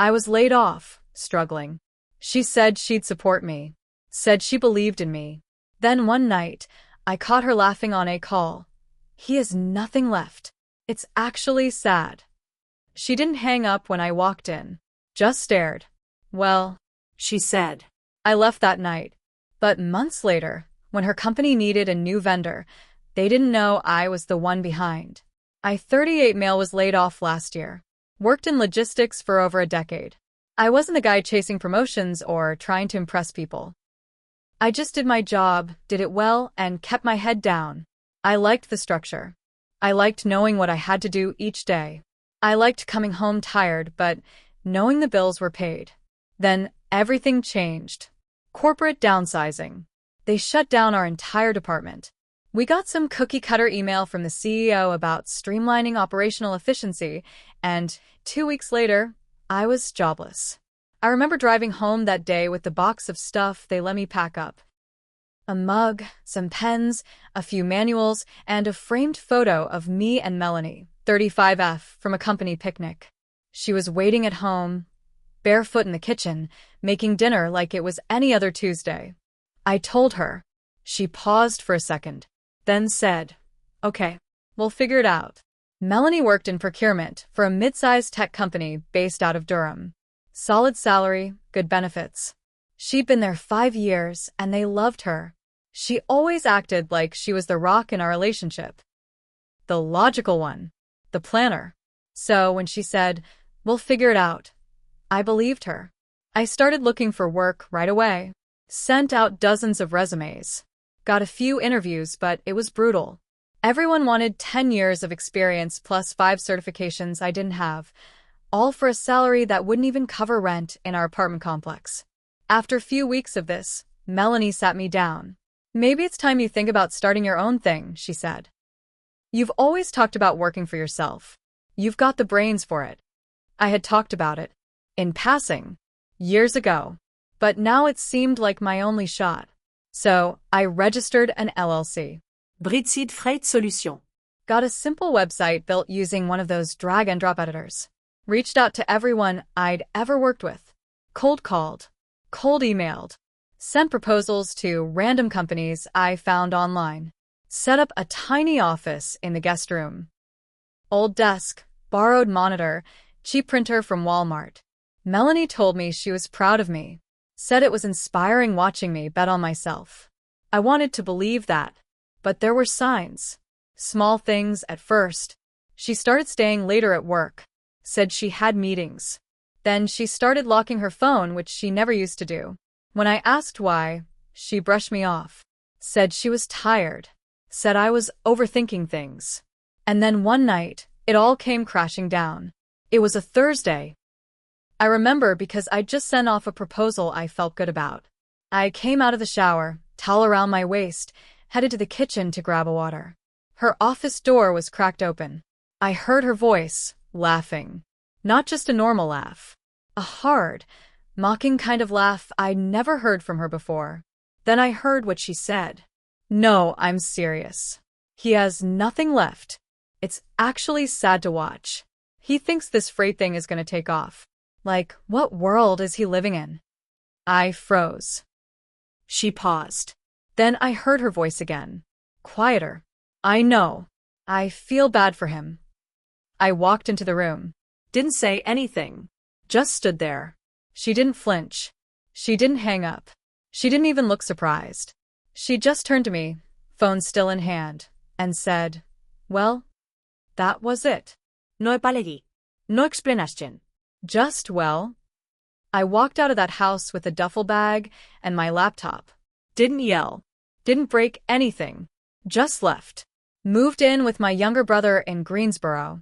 I was laid off, struggling. She said she'd support me. Said she believed in me. Then one night, I caught her laughing on a call. He has nothing left. It's actually sad. She didn't hang up when I walked in. Just stared. Well, she said. I left that night. But months later, when her company needed a new vendor, they didn't know I was the one behind. I 38 male was laid off last year. Worked in logistics for over a decade. I wasn't the guy chasing promotions or trying to impress people. I just did my job, did it well, and kept my head down. I liked the structure. I liked knowing what I had to do each day. I liked coming home tired, but knowing the bills were paid. Then everything changed. Corporate downsizing. They shut down our entire department. We got some cookie-cutter email from the CEO about streamlining operational efficiency, and 2 weeks later, I was jobless. I remember driving home that day with the box of stuff they let me pack up. A mug, some pens, a few manuals, and a framed photo of me and Melanie, 35F, from a company picnic. She was waiting at home, barefoot in the kitchen, making dinner like it was any other Tuesday. I told her. She paused for a second, then said, "Okay, we'll figure it out." Melanie worked in procurement for a mid-sized tech company based out of Durham. Solid salary, good benefits. She'd been there 5 years, and they loved her. She always acted like she was the rock in our relationship. The logical one. The planner. So when she said, "We'll figure it out," I believed her. I started looking for work right away. Sent out dozens of resumes. Got a few interviews, but it was brutal. Everyone wanted 10 years of experience plus 5 certifications I didn't have, all for a salary that wouldn't even cover rent in our apartment complex. After a few weeks of this, Melanie sat me down. "Maybe it's time you think about starting your own thing," she said. "You've always talked about working for yourself. You've got the brains for it." I had talked about it, in passing, years ago, but now it seemed like my only shot. So I registered an LLC. Britside Freight Solutions. Got a simple website built using one of those drag-and-drop editors. Reached out to everyone I'd ever worked with. Cold called. Cold emailed. Sent proposals to random companies I found online. Set up a tiny office in the guest room. Old desk, borrowed monitor, cheap printer from Walmart. Melanie told me she was proud of me. Said it was inspiring watching me bet on myself. I wanted to believe that. But there were signs. Small things at first. She started staying later at work. Said she had meetings. Then she started locking her phone, which she never used to do. When I asked why, she brushed me off. Said she was tired. Said I was overthinking things. And then one night, it all came crashing down. It was a Thursday. I remember because I'd just sent off a proposal I felt good about. I came out of the shower, towel around my waist, headed to the kitchen to grab a water. Her office door was cracked open. I heard her voice, laughing. Not just a normal laugh. A hard, mocking kind of laugh I'd never heard from her before. Then I heard what she said. "No, I'm serious. He has nothing left. It's actually sad to watch. He thinks this freight thing is going to take off. Like, what world is he living in?" I froze. She paused. Then I heard her voice again. Quieter. "I know. I feel bad for him." I walked into the room. Didn't say anything. Just stood there. She didn't flinch. She didn't hang up. She didn't even look surprised. She just turned to me, phone still in hand, and said, "Well, that was it." No epalegi. No explanation. Just well. I walked out of that house with a duffel bag and my laptop. Didn't yell. Didn't break anything. Just left. Moved in with my younger brother in Greensboro.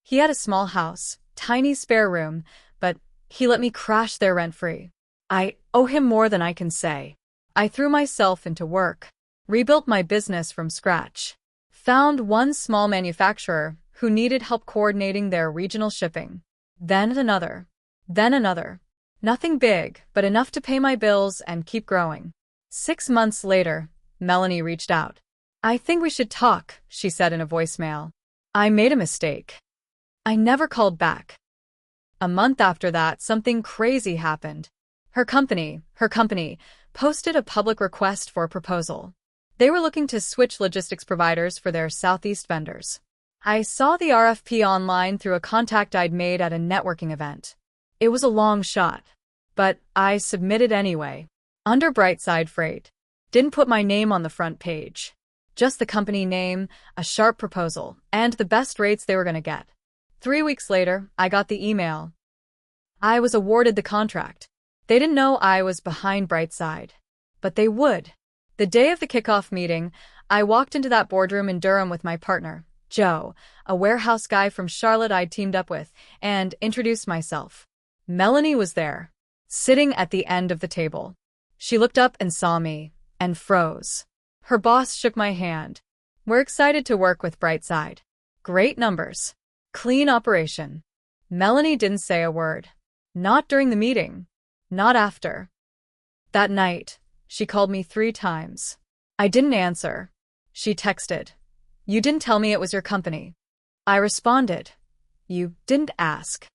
He had a small house, tiny spare room, but he let me crash there rent-free. I owe him more than I can say. I threw myself into work. Rebuilt my business from scratch. Found one small manufacturer who needed help coordinating their regional shipping. Then another. Then another. Nothing big, but enough to pay my bills and keep growing. 6 months later, Melanie reached out. "I think we should talk," she said in a voicemail. I made a mistake. I never called back. A month after that, something crazy happened. Her company posted a public request for a proposal. They were looking to switch logistics providers for their Southeast vendors. I saw the RFP online through a contact I'd made at a networking event. It was a long shot, but I submitted anyway. Under Brightside Freight. Didn't put my name on the front page. Just the company name, a sharp proposal, and the best rates they were going to get. 3 weeks later, I got the email. I was awarded the contract. They didn't know I was behind Brightside, but they would. The day of the kickoff meeting, I walked into that boardroom in Durham with my partner, Joe, a warehouse guy from Charlotte I'd teamed up with, and introduced myself. Melanie was there, sitting at the end of the table. She looked up and saw me, and froze. Her boss shook my hand. We're excited to work with Brightside. Great numbers. Clean operation. Melanie didn't say a word. Not during the meeting. Not after. That night, she called me 3 times. I didn't answer. She texted. You didn't tell me it was your company. I responded. You didn't ask.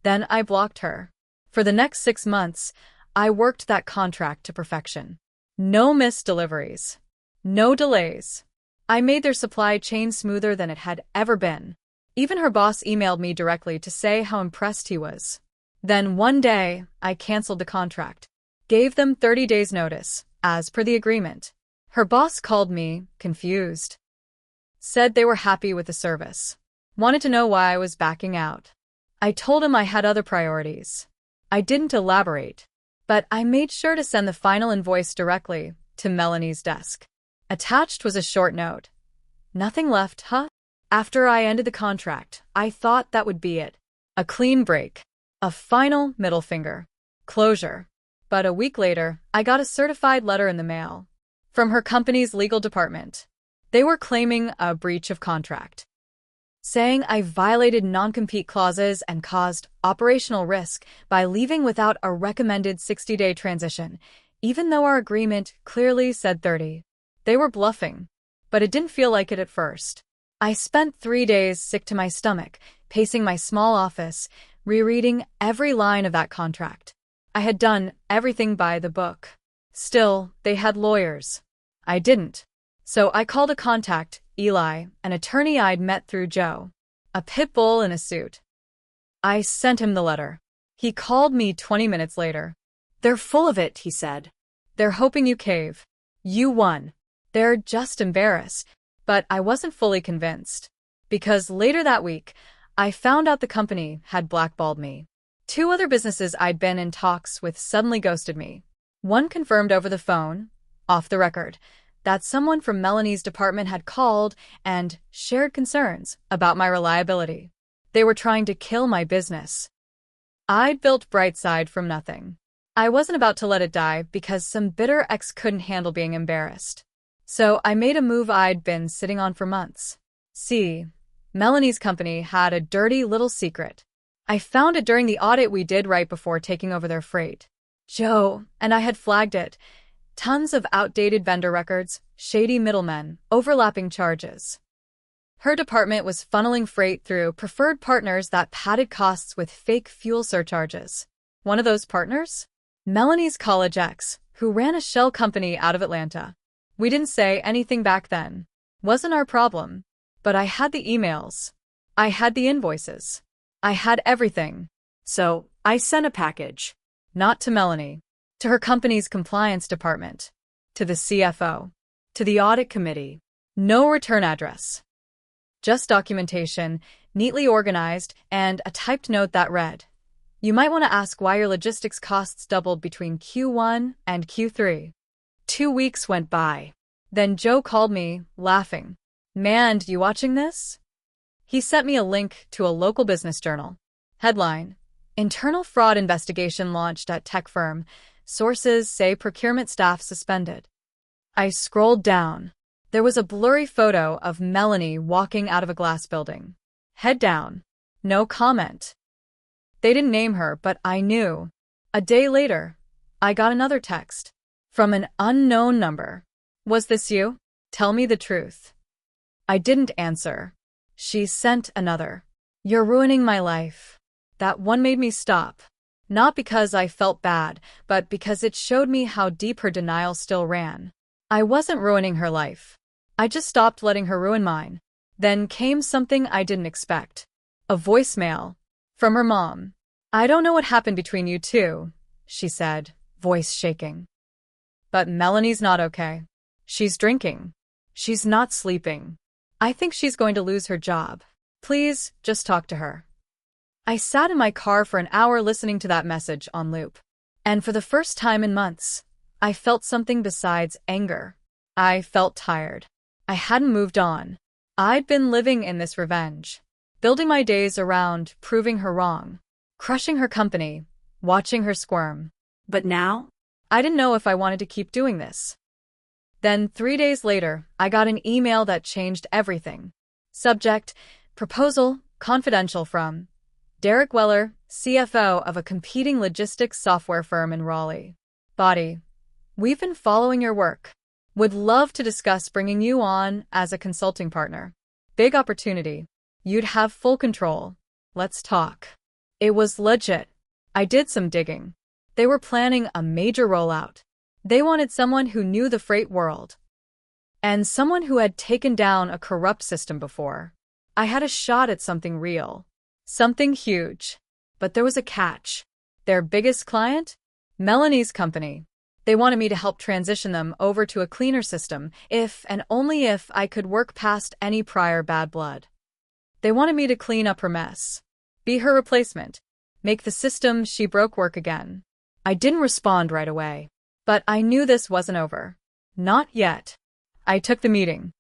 Then I blocked her. For the next 6 months, I worked that contract to perfection. No missed deliveries. No delays. I made their supply chain smoother than it had ever been. Even her boss emailed me directly to say how impressed he was. Then one day, I canceled the contract. Gave them 30 days notice, as per the agreement. Her boss called me, confused. Said they were happy with the service. Wanted to know why I was backing out. I told him I had other priorities. I didn't elaborate, but I made sure to send the final invoice directly to Melanie's desk. Attached was a short note. Nothing left, huh? After I ended the contract, I thought that would be it. A clean break. A final middle finger. Closure. But a week later, I got a certified letter in the mail. From her company's legal department. They were claiming a breach of contract. Saying I violated non-compete clauses and caused operational risk by leaving without a recommended 60-day transition, even though our agreement clearly said 30. They were bluffing. But it didn't feel like it at first. I spent 3 days sick to my stomach, pacing my small office, rereading every line of that contract. I had done everything by the book. Still, they had lawyers. I didn't. So I called a contact, Eli, an attorney I'd met through Joe. A pit bull in a suit. I sent him the letter. He called me 20 minutes later. They're full of it, he said. They're hoping you cave. You won. They're just embarrassed. But I wasn't fully convinced. Because later that week, I found out the company had blackballed me. 2 other businesses I'd been in talks with suddenly ghosted me. One confirmed over the phone, off the record, that someone from Melanie's department had called and shared concerns about my reliability. They were trying to kill my business. I'd built Brightside from nothing. I wasn't about to let it die because some bitter ex couldn't handle being embarrassed. So I made a move I'd been sitting on for months. See, Melanie's company had a dirty little secret. I found it during the audit we did right before taking over their freight. Joe and I had flagged it. Tons of outdated vendor records, shady middlemen, overlapping charges. Her department was funneling freight through preferred partners that padded costs with fake fuel surcharges. One of those partners? Melanie's college ex, who ran a shell company out of Atlanta. We didn't say anything back then. Wasn't our problem. But I had the emails. I had the invoices. I had everything. So, I sent a package. Not to Melanie. To her company's compliance department. To the CFO. To the audit committee. No return address. Just documentation, neatly organized, and a typed note that read, "You might want to ask why your logistics costs doubled between Q1 and Q3. 2 weeks went by. Then Joe called me, laughing. Man, you watching this? He sent me a link to a local business journal. Headline, Internal fraud investigation launched at tech firm. Sources say procurement staff suspended. I scrolled down. There was a blurry photo of Melanie walking out of a glass building. Head down. No comment. They didn't name her, but I knew. A day later, I got another text. From an unknown number. Was this you? Tell me the truth. I didn't answer. She sent another. You're ruining my life. That one made me stop. Not because I felt bad, but because it showed me how deep her denial still ran. I wasn't ruining her life. I just stopped letting her ruin mine. Then came something I didn't expect. A voicemail. From her mom. "I don't know what happened between you two," she said, voice shaking. "But Melanie's not okay. She's drinking. She's not sleeping. I think she's going to lose her job. Please, just talk to her." I sat in my car for an hour listening to that message on loop. And for the first time in months, I felt something besides anger. I felt tired. I hadn't moved on. I'd been living in this revenge, building my days around proving her wrong, crushing her company, watching her squirm. But now? I didn't know if I wanted to keep doing this. Then 3 days later, I got an email that changed everything. Subject: Proposal, confidential from Derek Weller, CFO of a competing logistics software firm in Raleigh. Body: We've been following your work. Would love to discuss bringing you on as a consulting partner. Big opportunity. You'd have full control. Let's talk. It was legit. I did some digging. They were planning a major rollout. They wanted someone who knew the freight world. And someone who had taken down a corrupt system before. I had a shot at something real. Something huge. But there was a catch. Their biggest client? Melanie's company. They wanted me to help transition them over to a cleaner system if and only if I could work past any prior bad blood. They wanted me to clean up her mess. Be her replacement. Make the system she broke work again. I didn't respond right away. But I knew this wasn't over. Not yet. I took the meeting.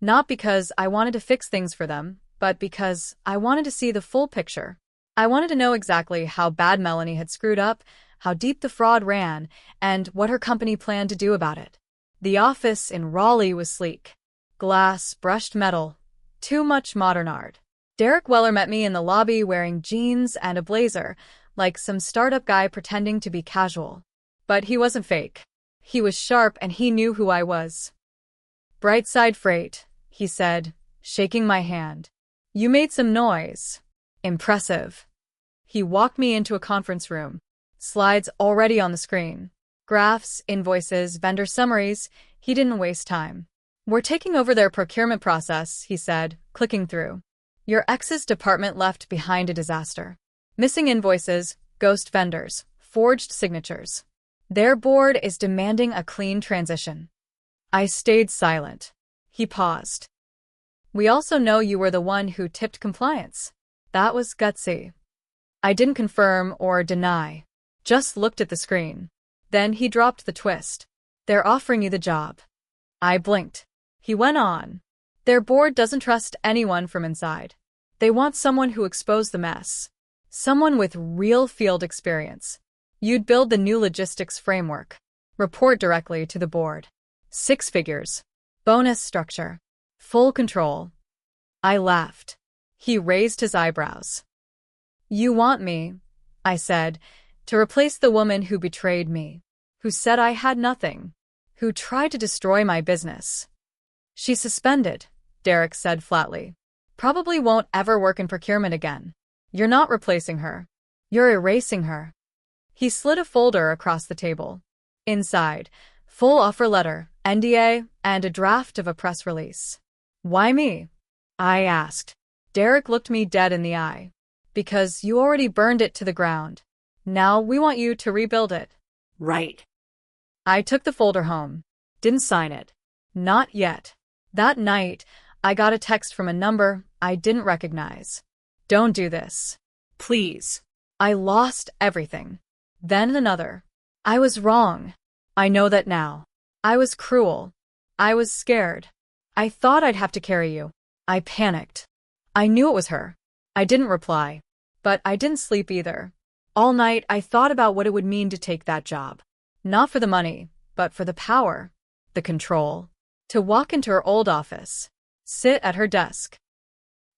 Not because I wanted to fix things for them, but because I wanted to see the full picture. I wanted to know exactly how bad Melanie had screwed up, how deep the fraud ran, and what her company planned to do about it. The office in Raleigh was sleek. Glass, brushed metal. Too much modern art. Derek Weller met me in the lobby wearing jeans and a blazer, like some startup guy pretending to be casual. But he wasn't fake. He was sharp and he knew who I was. "Brightside Freight," he said, shaking my hand. "You made some noise. Impressive." He walked me into a conference room. Slides already on the screen. Graphs, invoices, vendor summaries. He didn't waste time. "We're taking over their procurement process," he said, clicking through. "Your ex's department left behind a disaster. Missing invoices, ghost vendors, forged signatures. Their board is demanding a clean transition." I stayed silent. He paused. "We also know you were the one who tipped compliance." That was gutsy. I didn't confirm or deny, just looked at the screen. Then he dropped the twist. "They're offering you the job." I blinked. He went on. "Their board doesn't trust anyone from inside. They want someone who exposed the mess. Someone with real field experience. You'd build the new logistics framework. Report directly to the board. 6 figures. Bonus structure. Full control." I laughed. He raised his eyebrows. "You want me," I said, "to replace the woman who betrayed me, who said I had nothing, who tried to destroy my business." "She's suspended," Derek said flatly. "Probably won't ever work in procurement again. You're not replacing her. You're erasing her." He slid a folder across the table. Inside, full offer letter, NDA, and a draft of a press release. "Why me?" I asked. Derek looked me dead in the eye. "Because you already burned it to the ground. Now we want you to rebuild it." Right. I took the folder home. Didn't sign it. Not yet. That night, I got a text from a number I didn't recognize. "Don't do this. Please." I lost everything. Then another. "I was wrong. I know that now. I was cruel. I was scared. I thought I'd have to carry you." I panicked. I knew it was her. I didn't reply. But I didn't sleep either. All night I thought about what it would mean to take that job. Not for the money, but for the power, the control. To walk into her old office. Sit at her desk.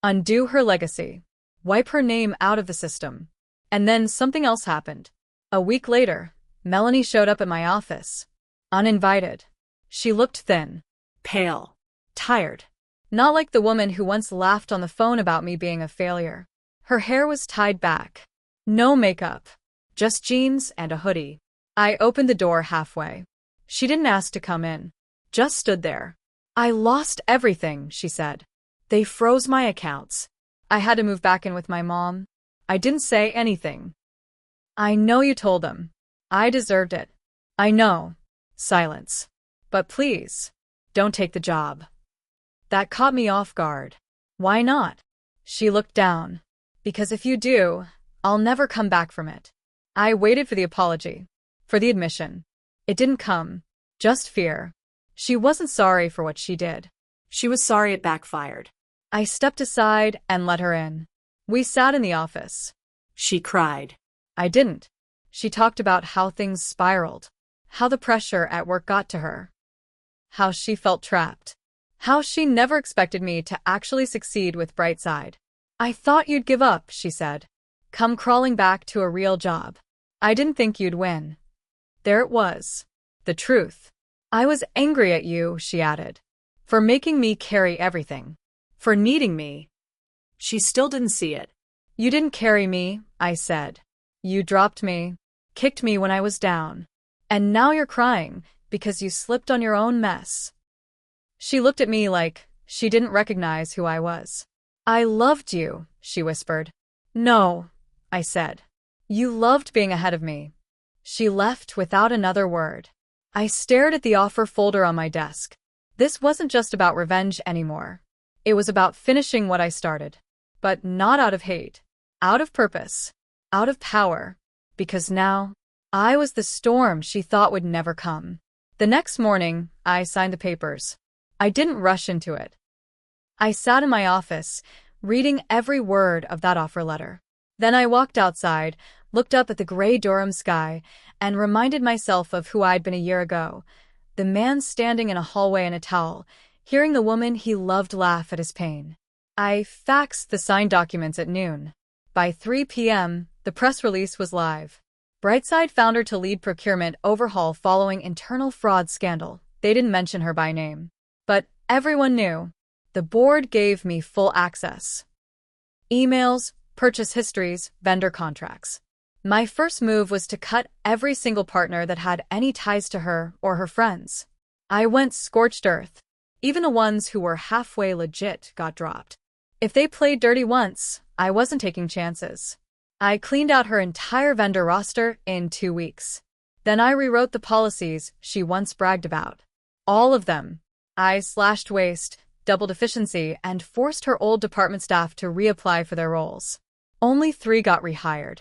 Undo her legacy. Wipe her name out of the system. And then something else happened. A week later, Melanie showed up at my office. Uninvited. She looked thin. Pale. Tired. Not like the woman who once laughed on the phone about me being a failure. Her hair was tied back. No makeup. Just jeans and a hoodie. I opened the door halfway. She didn't ask to come in. Just stood there. I lost everything, she said. They froze my accounts. I had to move back in with my mom. I didn't say anything. I know you told them. I deserved it. I know. Silence. But please, don't take the job. That caught me off guard. Why not? She looked down. Because if you do, I'll never come back from it. I waited for the apology. For the admission. It didn't come. Just fear. She wasn't sorry for what she did. She was sorry it backfired. I stepped aside and let her in. We sat in the office. She cried. I didn't. She talked about how things spiraled. How the pressure at work got to her. How she felt trapped. How she never expected me to actually succeed with Brightside. I thought you'd give up, she said. Come crawling back to a real job. I didn't think you'd win. There it was. The truth. I was angry at you, she added. For making me carry everything. For needing me. She still didn't see it. You didn't carry me, I said. You dropped me. Kicked me when I was down. And now you're crying because you slipped on your own mess. She looked at me like she didn't recognize who I was. I loved you, she whispered. No, I said. You loved being ahead of me. She left without another word. I stared at the offer folder on my desk. This wasn't just about revenge anymore. It was about finishing what I started. But not out of hate. Out of purpose. Out of power. Because now, I was the storm she thought would never come. The next morning, I signed the papers. I didn't rush into it. I sat in my office, reading every word of that offer letter. Then I walked outside, looked up at the gray Durham sky, and reminded myself of who I'd been a year ago. The man standing in a hallway in a towel, hearing the woman he loved laugh at his pain. I faxed the signed documents at noon. By 3 p.m., the press release was live. Brightside founder to lead procurement overhaul following internal fraud scandal. They didn't mention her by name. But everyone knew. The board gave me full access. Emails, purchase histories, vendor contracts. My first move was to cut every single partner that had any ties to her or her friends. I went scorched earth. Even the ones who were halfway legit got dropped. If they played dirty once, I wasn't taking chances. I cleaned out her entire vendor roster in 2 weeks. Then I rewrote the policies she once bragged about. All of them. I slashed waste, doubled efficiency, and forced her old department staff to reapply for their roles. Only 3 got rehired.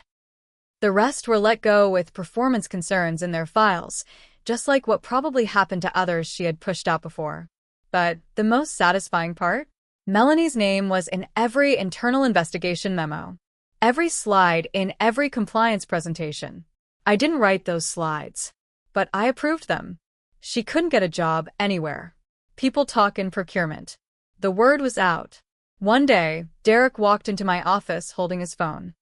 The rest were let go with performance concerns in their files, just like what probably happened to others she had pushed out before. But the most satisfying part? Melanie's name was in every internal investigation memo. Every slide in every compliance presentation. I didn't write those slides, but I approved them. She couldn't get a job anywhere. People talk in procurement. The word was out. One day, Derek walked into my office holding his phone.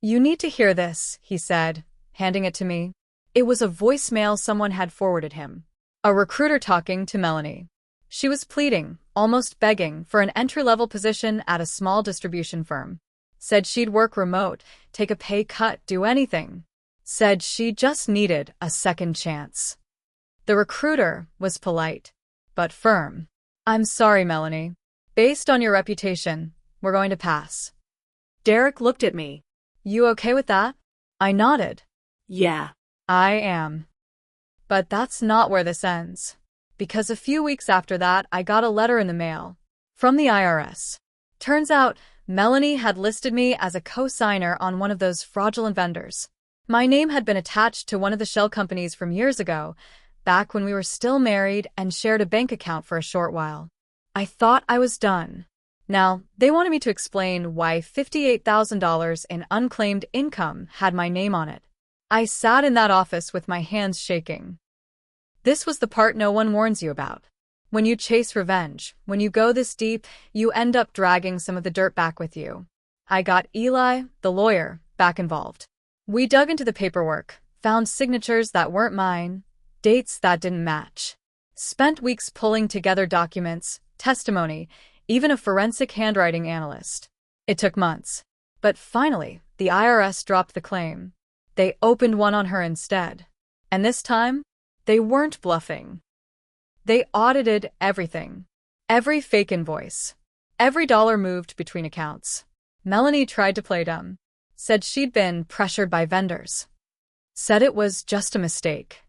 You need to hear this, he said, handing it to me. It was a voicemail someone had forwarded him. A recruiter talking to Melanie. She was pleading, almost begging, for an entry-level position at a small distribution firm. Said she'd work remote, take a pay cut, do anything. Said she just needed a second chance. The recruiter was polite, but firm. I'm sorry, Melanie. Based on your reputation, we're going to pass. Derek looked at me. You okay with that? I nodded. Yeah. I am. But that's not where this ends. Because a few weeks after that, I got a letter in the mail. From the IRS. Turns out, Melanie had listed me as a co-signer on one of those fraudulent vendors. My name had been attached to one of the shell companies from years ago, back when we were still married and shared a bank account for a short while. I thought I was done. Now, they wanted me to explain why $58,000 in unclaimed income had my name on it. I sat in that office with my hands shaking. This was the part no one warns you about. When you chase revenge, when you go this deep, you end up dragging some of the dirt back with you. I got Eli, the lawyer, back involved. We dug into the paperwork, found signatures that weren't mine, dates that didn't match. Spent weeks pulling together documents, testimony, even a forensic handwriting analyst. It took months. But finally, the IRS dropped the claim. They opened one on her instead. And this time, they weren't bluffing. They audited everything. Every fake invoice. Every dollar moved between accounts. Melanie tried to play dumb. Said she'd been pressured by vendors. Said it was just a mistake.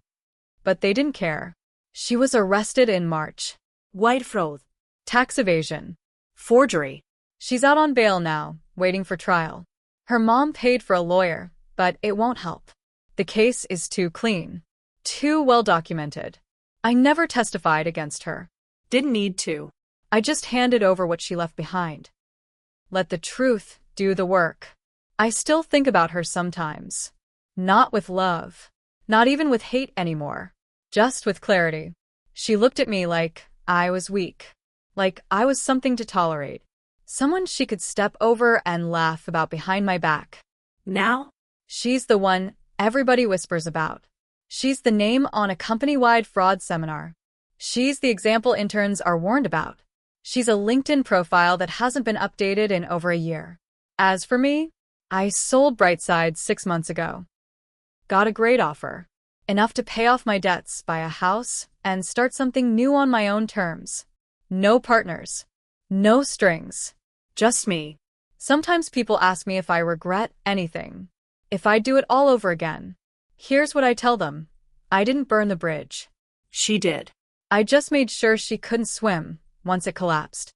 But they didn't care. She was arrested in March. White fraud. Tax evasion. Forgery. She's out on bail now, waiting for trial. Her mom paid for a lawyer, but it won't help. The case is too clean. Too well documented. I never testified against her. Didn't need to. I just handed over what she left behind. Let the truth do the work. I still think about her sometimes. Not with love. Not even with hate anymore. Just with clarity. She looked at me like I was weak. Like I was something to tolerate. Someone she could step over and laugh about behind my back. Now? She's the one everybody whispers about. She's the name on a company-wide fraud seminar. She's the example interns are warned about. She's a LinkedIn profile that hasn't been updated in over a year. As for me, I sold Brightside 6 months ago. Got a great offer. Enough to pay off my debts, buy a house, and start something new on my own terms. No partners. No strings. Just me. Sometimes people ask me if I regret anything. If I'd do it all over again. Here's what I tell them. I didn't burn the bridge. She did. I just made sure she couldn't swim once it collapsed.